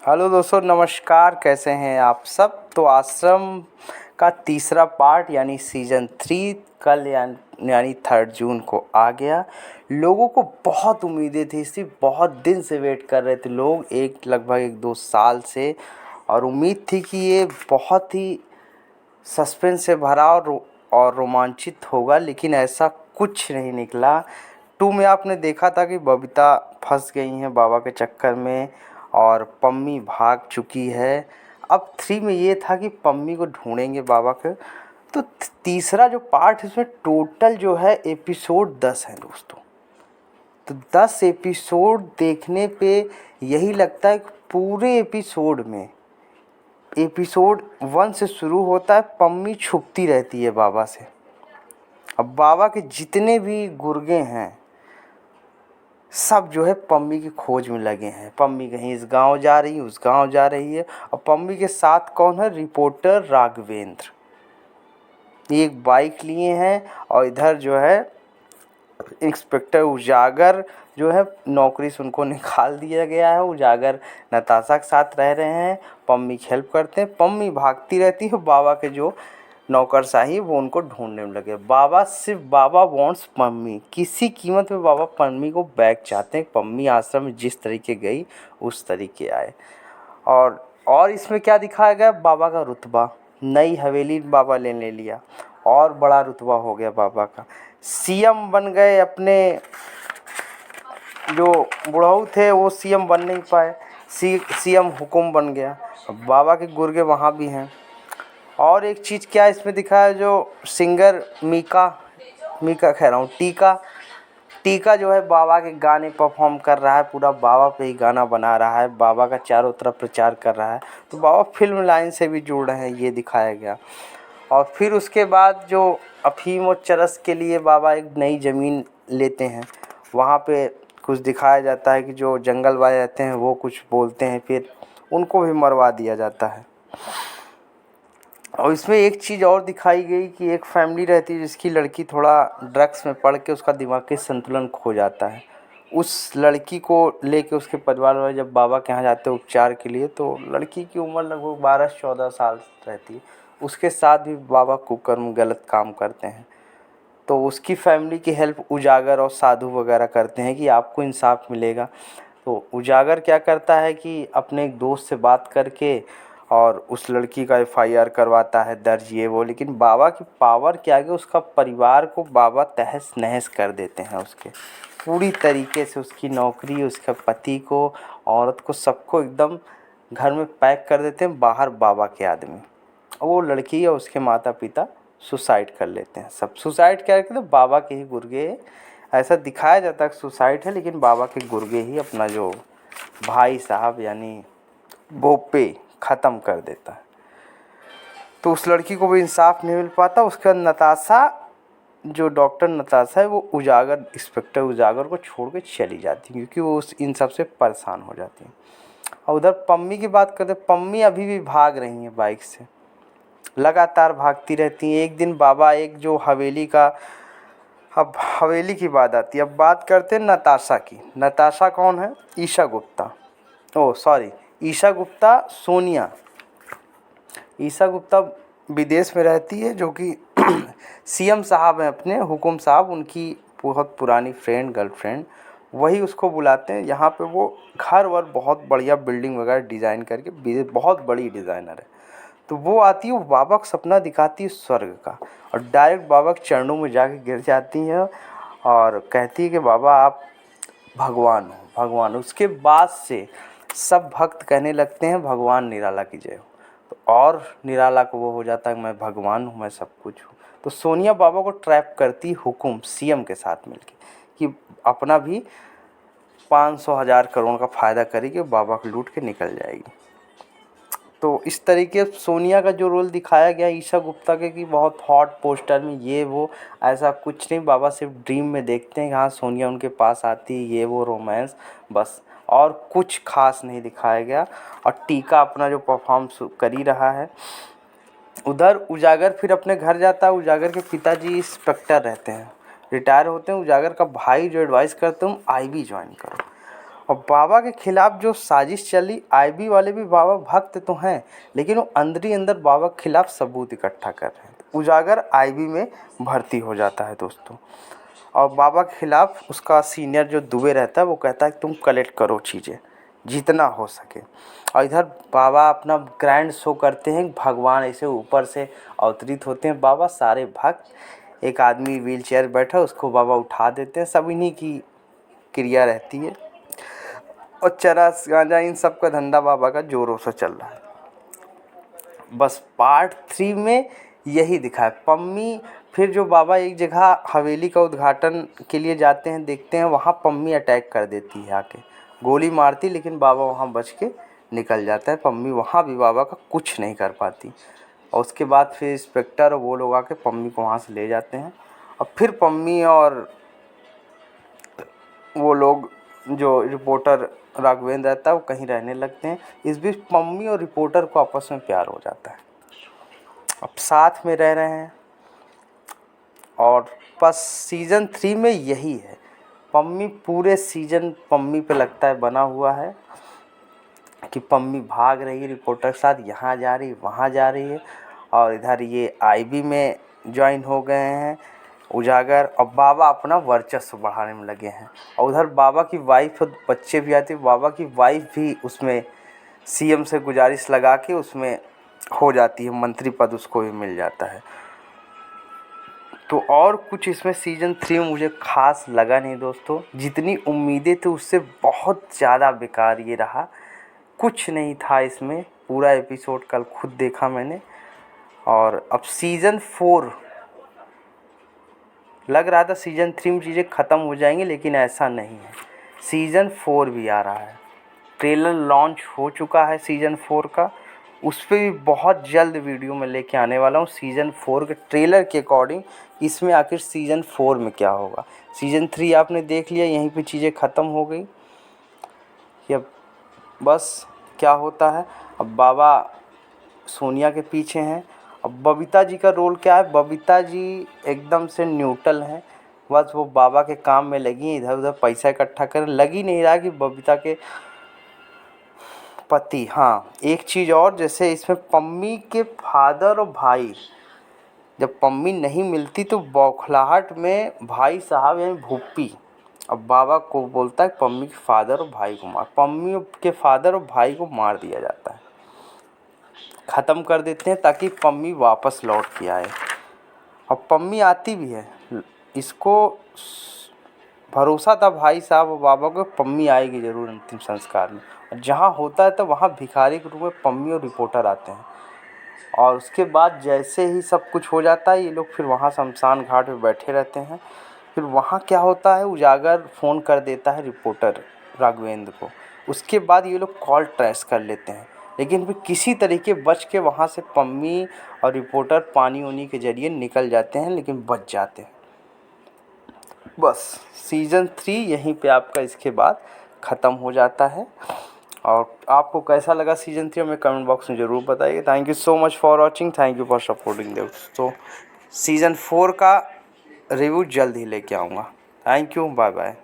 Hello दोस्तों, नमस्कार। कैसे हैं आप सब। तो आश्रम का तीसरा पार्ट यानी सीज़न 3 कल यानी 3 जून को आ गया। लोगों को बहुत उम्मीदें थी, इसकी बहुत दिन से वेट कर रहे थे लोग, लगभग 1-2 साल से। और उम्मीद थी कि ये बहुत ही सस्पेंस से भरा और रोमांचित होगा, लेकिन ऐसा कुछ नहीं निकला। 2 में आपने देखा था कि बबीता फंस गई हैं बाबा के चक्कर में और पम्मी भाग चुकी है। अब 3 में ये था कि पम्मी को ढूंढेंगे बाबा के। तो तीसरा जो पार्ट है उसमें टोटल जो है एपिसोड 10 हैं दोस्तों। तो 10 एपिसोड देखने पे यही लगता है कि पूरे एपिसोड में एपिसोड 1 से शुरू होता है, पम्मी छुपती रहती है बाबा से। अब बाबा के जितने भी गुर्गे हैं सब जो है पम्मी की खोज में लगे हैं। पम्मी कहीं इस गांव जा रही है, उस गांव जा रही है। और पम्मी के साथ कौन है? रिपोर्टर राघवेंद्र। एक बाइक लिए हैं और इधर जो है इंस्पेक्टर उजागर जो है नौकरी से उनको निकाल दिया गया है। उजागर नताशा के साथ रह रहे हैं, पम्मी की हेल्प करते हैं। पम्मी भागती रहती है, बाबा के जो नौकरशाही वो उनको ढूंढने में लगे। बाबा वांट्स पम्मी, किसी कीमत पे बाबा पम्मी को बैक चाहते हैं। पम्मी आश्रम में जिस तरीके गई उस तरीके आए। और इसमें क्या दिखाया गया? बाबा का रुतबा, नई हवेली बाबा ले लिया और बड़ा रुतबा हो गया बाबा का। सीएम बन गए। अपने जो बुढ़ऊ थे वो सीएम बन नहीं पाए, सीएम हुकुम बन गया। बाबा के गुर्गे वहाँ भी हैं। और एक चीज़ क्या इसमें दिखा है, जो सिंगर मीका कह रहा हूँ, टीका जो है बाबा के गाने परफॉर्म कर रहा है। पूरा बाबा पे ही गाना बना रहा है, बाबा का चारों तरफ प्रचार कर रहा है। तो बाबा फिल्म लाइन से भी जुड़ रहे हैं, ये दिखाया गया। और फिर उसके बाद जो अफीम और चरस के लिए बाबा एक नई ज़मीन लेते हैं, वहाँ पे कुछ दिखाया जाता है कि जो जंगल वाले रहते हैं वो कुछ बोलते हैं, फिर उनको भी मरवा दिया जाता है। और इसमें एक चीज़ और दिखाई गई कि एक फैमिली रहती है जिसकी लड़की थोड़ा ड्रग्स में पड़ के उसका दिमागी संतुलन खो जाता है। उस लड़की को लेके उसके परिवार वाले जब बाबा के यहाँ जाते हैं उपचार के लिए, तो लड़की की उम्र लगभग 12-14 साल रहती है। उसके साथ भी बाबा कुकर्म गलत काम करते हैं। तो उसकी फैमिली की हेल्प उजागर और साधु वगैरह करते हैं कि आपको इंसाफ मिलेगा। तो उजागर क्या करता है कि अपने एक दोस्त से बात करके और उस लड़की का एफआईआर करवाता है दर्ज, ये वो। लेकिन बाबा की पावर के आगे उसका परिवार को बाबा तहस नहस कर देते हैं। उसके पूरी तरीके से उसकी नौकरी, उसके पति को, औरत को, सबको एकदम घर में पैक कर देते हैं बाहर बाबा के आदमी। वो लड़की और उसके माता पिता सुसाइड कर लेते हैं। सब सुसाइड क्या करते हैं? बाबा के ही गुर्गे। ऐसा दिखाया जाता है कि सुसाइड है, लेकिन बाबा के गुर्गे ही अपना जो भाई साहब यानी बोपे ख़त्म कर देता है। तो उस लड़की को भी इंसाफ नहीं मिल पाता। उसके बाद नताशा, जो डॉक्टर नताशा है, वो उजागर, इंस्पेक्टर उजागर को छोड़ के चली जाती है क्योंकि वो इन सब से परेशान हो जाती है। और उधर पम्मी की बात करते, पम्मी अभी भी भाग रही हैं बाइक से, लगातार भागती रहती हैं। एक दिन बाबा एक जो हवेली का, अब हवेली की बात आती है। अब बात करते हैं नताशा की। नताशा कौन है? Esha Gupta, oh sorry, Esha Gupta Sonia. ईशा गुप्ता विदेश में रहती है, जो कि सीएम साहब हैं अपने, हुकुम साहब, उनकी बहुत पुरानी फ्रेंड, गर्लफ्रेंड। वही उसको बुलाते हैं यहाँ पे। वो घर वर बहुत बढ़िया बिल्डिंग वगैरह डिज़ाइन करके, बहुत बड़ी डिज़ाइनर है। तो वो आती है, वो बाबा को सपना दिखाती है स्वर्ग का, और डायरेक्ट बाबा के चरणों में जाके गिर जाती हैं और कहती है कि बाबा आप भगवान हो, भगवान। उसके बाद से सब भक्त कहने लगते हैं भगवान निराला की जय हो। तो और निराला को वो हो जाता है मैं भगवान हूँ, मैं सब कुछ हूँ। तो सोनिया बाबा को ट्रैप करती हुकुम सीएम के साथ मिलके कि अपना भी 500,000 करोड़ का फ़ायदा करेगी, बाबा को लूट के निकल जाएगी। तो इस तरीके से सोनिया का जो रोल दिखाया गया ईशा गुप्ता के, कि बहुत हॉट पोस्टर में ये वो, ऐसा कुछ नहीं। बाबा सिर्फ ड्रीम में देखते हैं कि हाँ सोनिया उनके पास आती है, ये वो रोमांस, बस और कुछ खास नहीं दिखाया गया। और टीका अपना जो परफॉर्म कर ही रहा है। उधर उजागर फिर अपने घर जाता है। उजागर के पिताजी इंस्पेक्टर रहते हैं, रिटायर होते हैं। उजागर का भाई जो एडवाइस करते हैं आईबी ज्वाइन करो। और बाबा के खिलाफ जो साजिश चली, आईबी वाले भी बाबा भक्त तो हैं, लेकिन वो अंदर ही अंदर बाबा के खिलाफ सबूत इकट्ठा कर रहे हैं। तो उजागर आईबी में भर्ती हो जाता है दोस्तों, और बाबा के खिलाफ उसका सीनियर जो दुबे रहता है वो कहता है कि तुम कलेक्ट करो चीज़ें जितना हो सके। और इधर बाबा अपना ग्रैंड शो करते हैं, भगवान ऐसे ऊपर से अवतरित होते हैं, बाबा सारे भक्त, एक आदमी व्हील चेयर बैठा उसको बाबा उठा देते हैं, सब इन्हीं की क्रिया रहती है। और चरस गांजा इन सब का धंधा बाबा का जोरों से चल रहा है। बस पार्ट 3 में यही दिखा है। पम्मी फिर जो बाबा एक जगह हवेली का उद्घाटन के लिए जाते हैं, देखते हैं वहाँ पम्मी अटैक कर देती है, आके गोली मारती, लेकिन बाबा वहाँ बच के निकल जाता है। पम्मी वहाँ भी बाबा का कुछ नहीं कर पाती। और उसके बाद फिर इंस्पेक्टर और वो लोग आके पम्मी को वहाँ से ले जाते हैं, और फिर पम्मी और वो लोग जो रिपोर्टर राघवेंद्र रहता है वो कहीं रहने लगते हैं। इस बीच पम्मी और रिपोर्टर को आपस में प्यार हो जाता है, अब साथ में रह रहे हैं। और बस सीज़न 3 में यही है। पम्मी पूरे सीज़न पम्मी पे लगता है बना हुआ है कि पम्मी भाग रही है रिपोर्टर के साथ, यहाँ जा रही वहाँ जा रही है, और इधर ये आईबी में ज्वाइन हो गए हैं उजागर, और बाबा अपना वर्चस्व बढ़ाने में लगे हैं। और उधर बाबा की वाइफ और बच्चे भी आते हैं, बाबा की वाइफ भी उसमें सीएम से गुजारिश लगा के उसमें हो जाती है, मंत्री पद उसको भी मिल जाता है। तो और कुछ इसमें सीज़न 3 में मुझे ख़ास लगा नहीं दोस्तों, जितनी उम्मीदें थी उससे बहुत ज़्यादा बेकार ये रहा। कुछ नहीं था इसमें, पूरा एपिसोड कल खुद देखा मैंने। और अब सीज़न 4 लग रहा था सीज़न 3 में चीज़ें ख़त्म हो जाएंगी, लेकिन ऐसा नहीं है, सीज़न 4 भी आ रहा है। ट्रेलर लॉन्च हो चुका है सीज़न 4 का, उस पर भी बहुत जल्द वीडियो में लेके आने वाला हूँ सीज़न 4 के ट्रेलर के अकॉर्डिंग। इसमें आखिर सीज़न 4 में क्या होगा। सीज़न 3 आपने देख लिया, यहीं पे चीज़ें ख़त्म हो गई। अब बस क्या होता है, अब बाबा सोनिया के पीछे हैं। अब बबीता जी का रोल क्या है, बबीता जी एकदम से न्यूट्रल हैं, बस वो बाबा के काम में लगी हैं, इधर उधर पैसा इकट्ठा करने लगी। नहीं रहा कि बबीता के पति, हाँ एक चीज़ और, जैसे इसमें पम्मी के फादर और भाई, जब पम्मी नहीं मिलती तो बौखलाहट में भाई साहब यानी भूपी अब बाबा को बोलता है पम्मी के फादर और भाई को मार, पम्मी के फादर और भाई को मार दिया जाता है, ख़त्म कर देते हैं ताकि पम्मी वापस लौट के आए। और पम्मी आती भी है, इसको भरोसा था भाई साहब और बाबा को, पम्मी आएगी ज़रूर अंतिम संस्कार में। और जहाँ होता है तो वहाँ भिखारी के रूप में पम्मी और रिपोर्टर आते हैं। और उसके बाद जैसे ही सब कुछ हो जाता है, ये लोग फिर वहाँ शमशान घाट पे बैठे रहते हैं। फिर वहाँ क्या होता है, उजागर फ़ोन कर देता है रिपोर्टर राघवेंद्र को। उसके बाद ये लोग कॉल ट्रेस कर लेते हैं, लेकिन फिर किसी तरीके बच के वहाँ से पम्मी और रिपोर्टर पानी वानी के ज़रिए निकल जाते हैं, लेकिन बच जाते हैं। बस सीज़न 3 यहीं पे आपका इसके बाद ख़त्म हो जाता है। और आपको कैसा लगा सीज़न 3 हमें कमेंट बॉक्स में ज़रूर बताइए। Thank you so much for watching, thank you for supporting दोस्तों। सीज़न 4 का रिव्यू जल्द ही लेके आऊँगा। Thank you, bye bye.